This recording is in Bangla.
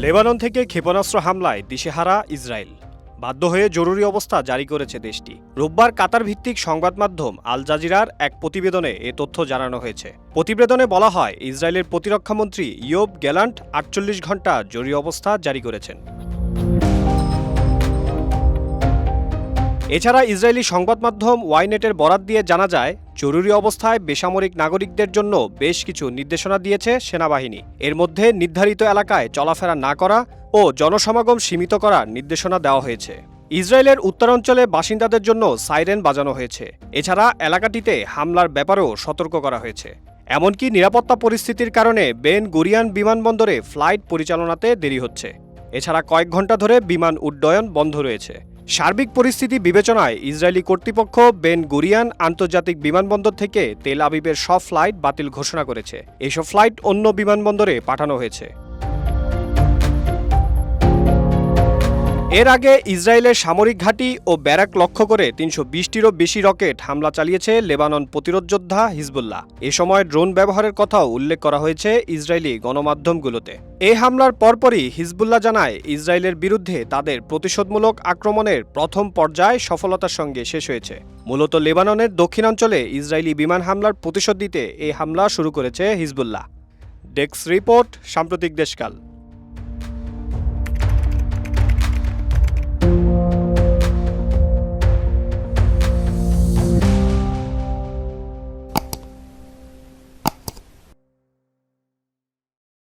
লেবানন থেকে ক্ষেপণাস্ত্র হামলায় দিশেহারা ইসরায়েল। বাধ্য হয়ে জরুরি অবস্থা জারি করেছে দেশটি। রোববার কাতার ভিত্তিক সংবাদ মাধ্যম আল জাজিরার এক প্রতিবেদনে এ তথ্য জানানো হয়েছে। প্রতিবেদনে বলা হয়, ইসরায়েলের প্রতিরক্ষামন্ত্রী ইয়োব গ্যালান্ট ৪৮ ঘণ্টা জরুরি অবস্থা জারি করেছেন। এছাড়া ইসরায়েলি সংবাদ মাধ্যম ওয়াইনেটের বরাত দিয়ে জানা যায়, জরুরি অবস্থায় বেসামরিক নাগরিকদের জন্য বেশ কিছু নির্দেশনা দিয়েছে সেনাবাহিনী। এর মধ্যে নির্ধারিত এলাকায় চলাফেরা না করা ও জনসমাগম সীমিত করার নির্দেশনা দেওয়া হয়েছে। ইসরায়েলের উত্তরাঞ্চলে বাসিন্দাদের জন্য সাইরেন বাজানো হয়েছে। এছাড়া এলাকাটিতে হামলার ব্যাপারেও সতর্ক করা হয়েছে। এমনকি নিরাপত্তা পরিস্থিতির কারণে বেন গুরিয়ান বিমানবন্দরে ফ্লাইট পরিচালনাতে দেরি হচ্ছে। এছাড়া কয়েক ঘণ্টা ধরে বিমান উড্ডয়ন বন্ধ রয়েছে। সার্বিক পরিস্থিতি বিবেচনায় ইসরায়েলি কর্তৃপক্ষ বেন গুরিয়ান আন্তর্জাতিক বিমানবন্দর থেকে তেল আবিবের সব ফ্লাইট বাতিল ঘোষণা করেছে। এসব ফ্লাইট অন্য বিমানবন্দরে পাঠানো হয়েছে। এর আগে ইসরায়েলের সামরিক ঘাঁটি ও ব্যারাক লক্ষ্য করে ৩২০টিরও বেশি রকেট হামলা চালিয়েছে লেবানন প্রতিরোধ যোদ্ধা হিজবুল্লাহ। এ সময় ড্রোন ব্যবহারের কথাও উল্লেখ করা হয়েছে ইসরায়েলি গণমাধ্যমগুলোতে। এই হামলার পরপরই হিজবুল্লাহ জানায়, ইসরায়েলের বিরুদ্ধে তাদের প্রতিশোধমূলক আক্রমণের প্রথম পর্যায় সফলতার সঙ্গে শেষ হয়েছে। মূলত লেবাননের দক্ষিণাঞ্চলে ইসরায়েলি বিমান হামলার প্রতিশোধ দিতে এই হামলা শুরু করেছে হিজবুল্লাহ। ডেস্ক রিপোর্ট, সাম্প্রতিক দেশকাল।